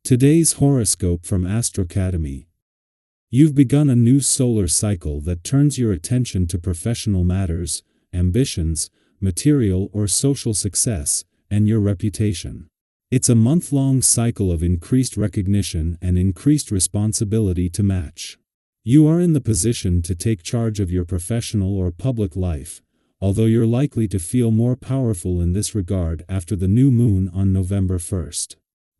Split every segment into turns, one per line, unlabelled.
Today's horoscope from AstroCademy. You've begun a new solar cycle that turns your attention to professional matters, ambitions, material or social success, and your reputation. It's a month-long cycle of increased recognition and increased responsibility to match. You are in the position to take charge of your professional or public life, although you're likely to feel more powerful in this regard after the new moon on November 1st.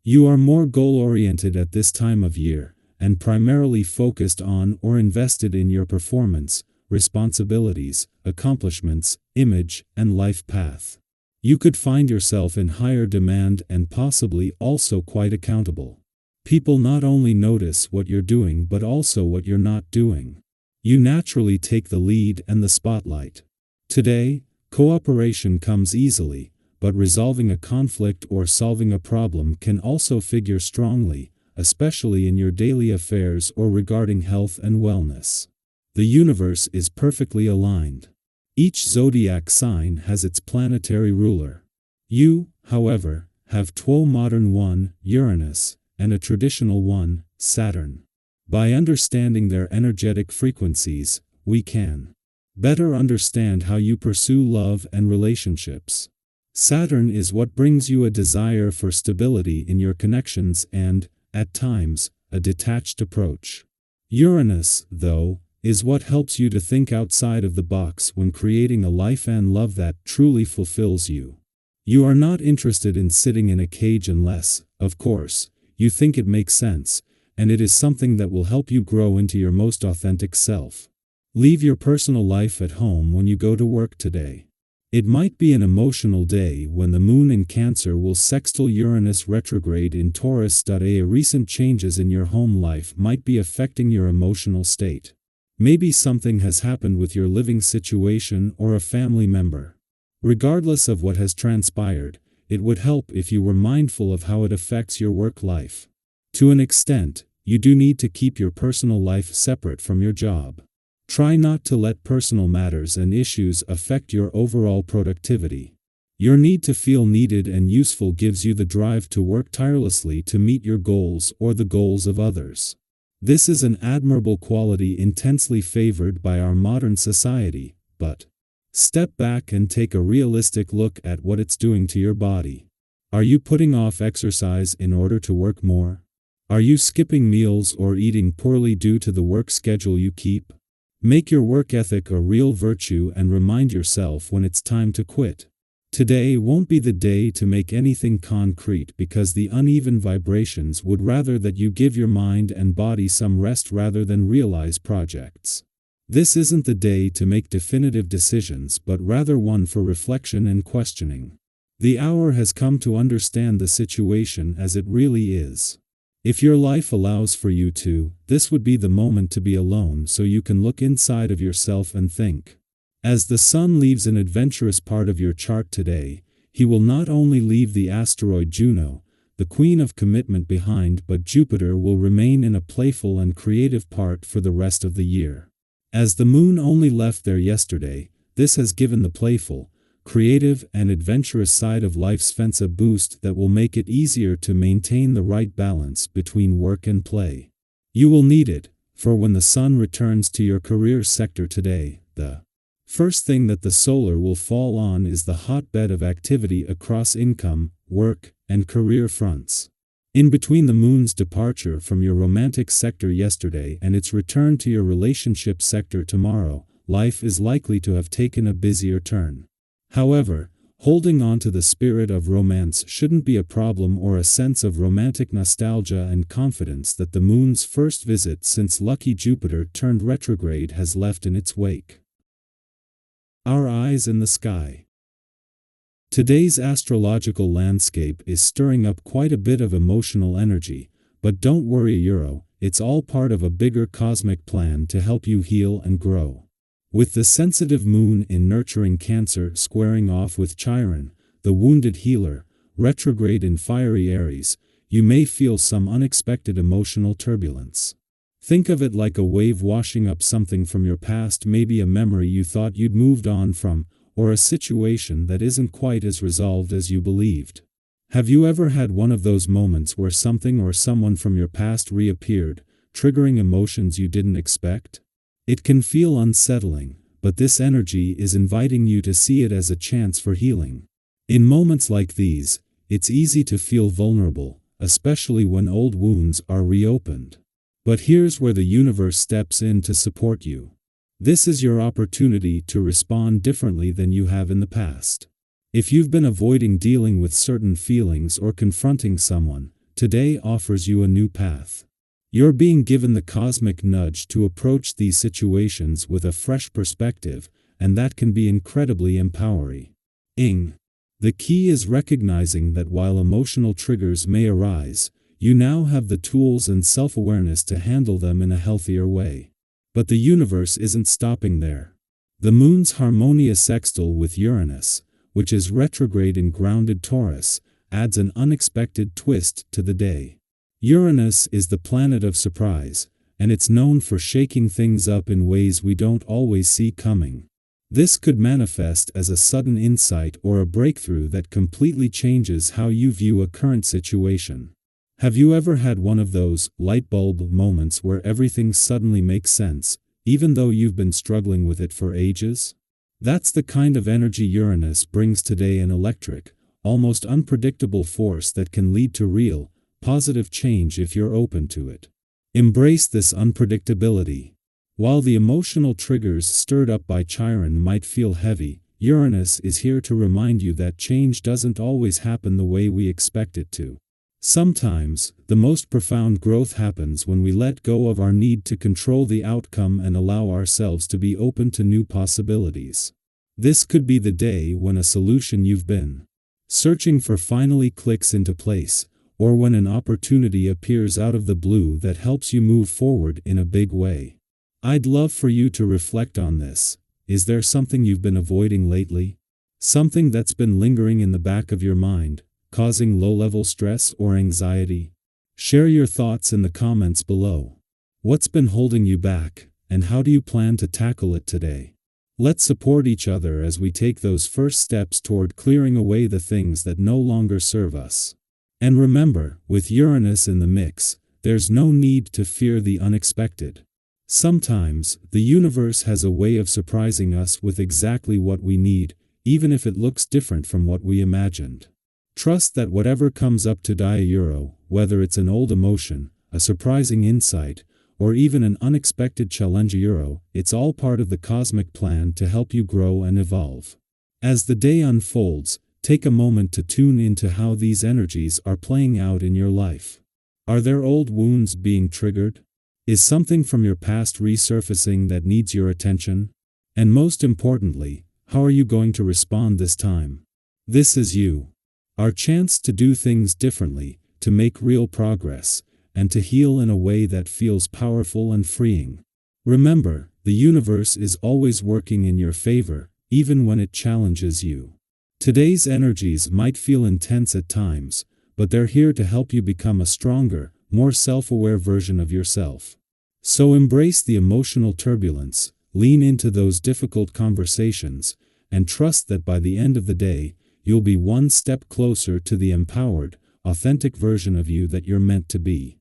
You are more goal-oriented at this time of year, and primarily focused on or invested in your performance, responsibilities, accomplishments, image, and life path. You could find yourself in higher demand and possibly also quite accountable. People not only notice what you're doing but also what you're not doing. You naturally take the lead and the spotlight. Today, cooperation comes easily, but resolving a conflict or solving a problem can also figure strongly, especially in your daily affairs or regarding health and wellness. The universe is perfectly aligned. Each zodiac sign has its planetary ruler. You, however, have two modern one, Uranus, and a traditional one, Saturn. By understanding their energetic frequencies, we can better understand how you pursue love and relationships. Saturn is what brings you a desire for stability in your connections and, at times, a detached approach. Uranus, though, is what helps you to think outside of the box when creating a life and love that truly fulfills you. You are not interested in sitting in a cage unless, of course, you think it makes sense, and it is something that will help you grow into your most authentic self. Leave your personal life at home when you go to work today. It might be an emotional day when the moon in Cancer will sextile Uranus retrograde in Taurus. Recent changes in your home life might be affecting your emotional state. Maybe something has happened with your living situation or a family member. Regardless of what has transpired, it would help if you were mindful of how it affects your work life. To an extent, you do need to keep your personal life separate from your job. Try not to let personal matters and issues affect your overall productivity. Your need to feel needed and useful gives you the drive to work tirelessly to meet your goals or the goals of others. This is an admirable quality intensely favored by our modern society, but step back and take a realistic look at what it's doing to your body. Are you putting off exercise in order to work more? Are you skipping meals or eating poorly due to the work schedule you keep? Make your work ethic a real virtue and remind yourself when it's time to quit. Today won't be the day to make anything concrete because the uneven vibrations would rather that you give your mind and body some rest rather than realize projects. This isn't the day to make definitive decisions but rather one for reflection and questioning. The hour has come to understand the situation as it really is. If your life allows for you to, this would be the moment to be alone so you can look inside of yourself and think. As the Sun leaves an adventurous part of your chart today, he will not only leave the asteroid Juno, the queen of commitment, behind, but Jupiter will remain in a playful and creative part for the rest of the year. As the moon only left there yesterday, this has given the playful, creative and adventurous side of life's fence a boost that will make it easier to maintain the right balance between work and play. You will need it, for when the Sun returns to your career sector today, the first thing that the solar will fall on is the hotbed of activity across income, work, and career fronts. In between the moon's departure from your romantic sector yesterday and its return to your relationship sector tomorrow, life is likely to have taken a busier turn. However, holding on to the spirit of romance shouldn't be a problem or a sense of romantic nostalgia and confidence that the moon's first visit since lucky Jupiter turned retrograde has left in its wake. Our eyes in the sky. Today's astrological landscape is stirring up quite a bit of emotional energy, but don't worry, it's all part of a bigger cosmic plan to help you heal and grow. With the sensitive moon in nurturing Cancer squaring off with Chiron, the wounded healer, retrograde in fiery Aries, you may feel some unexpected emotional turbulence. Think of it like a wave washing up something from your past, maybe a memory you thought you'd moved on from, or a situation that isn't quite as resolved as you believed. Have you ever had one of those moments where something or someone from your past reappeared, triggering emotions you didn't expect? It can feel unsettling, but this energy is inviting you to see it as a chance for healing. In moments like these, it's easy to feel vulnerable, especially when old wounds are reopened. But here's where the universe steps in to support you. This is your opportunity to respond differently than you have in the past. If you've been avoiding dealing with certain feelings or confronting someone, today offers you a new path. You're being given the cosmic nudge to approach these situations with a fresh perspective, and that can be incredibly empowering. The key is recognizing that while emotional triggers may arise, you now have the tools and self-awareness to handle them in a healthier way. But the universe isn't stopping there. The moon's harmonious sextile with Uranus, which is retrograde in grounded Taurus, adds an unexpected twist to the day. Uranus is the planet of surprise, and it's known for shaking things up in ways we don't always see coming. This could manifest as a sudden insight or a breakthrough that completely changes how you view a current situation. Have you ever had one of those light bulb moments where everything suddenly makes sense, even though you've been struggling with it for ages? That's the kind of energy Uranus brings today, an electric, almost unpredictable force that can lead to real, positive change if you're open to it. Embrace this unpredictability. While the emotional triggers stirred up by Chiron might feel heavy, Uranus is here to remind you that change doesn't always happen the way we expect it to. Sometimes, the most profound growth happens when we let go of our need to control the outcome and allow ourselves to be open to new possibilities. This could be the day when a solution you've been searching for finally clicks into place, or when an opportunity appears out of the blue that helps you move forward in a big way. I'd love for you to reflect on this. Is there something you've been avoiding lately? Something that's been lingering in the back of your mind, causing low-level stress or anxiety? Share your thoughts in the comments below. What's been holding you back, and how do you plan to tackle it today? Let's support each other as we take those first steps toward clearing away the things that no longer serve us. And remember, with Uranus in the mix, there's no need to fear the unexpected. Sometimes, the universe has a way of surprising us with exactly what we need, even if it looks different from what we imagined. Trust that whatever comes up to Euro, whether it's an old emotion, a surprising insight, or even an unexpected challenge Euro, it's all part of the cosmic plan to help you grow and evolve. As the day unfolds, take a moment to tune into how these energies are playing out in your life. Are there old wounds being triggered? Is something from your past resurfacing that needs your attention? And most importantly, how are you going to respond this time? This is you. Our chance to do things differently, to make real progress, and to heal in a way that feels powerful and freeing. Remember, the universe is always working in your favor, even when it challenges you. Today's energies might feel intense at times, but they're here to help you become a stronger, more self-aware version of yourself. So embrace the emotional turbulence, lean into those difficult conversations, and trust that by the end of the day, you'll be one step closer to the empowered, authentic version of you that you're meant to be.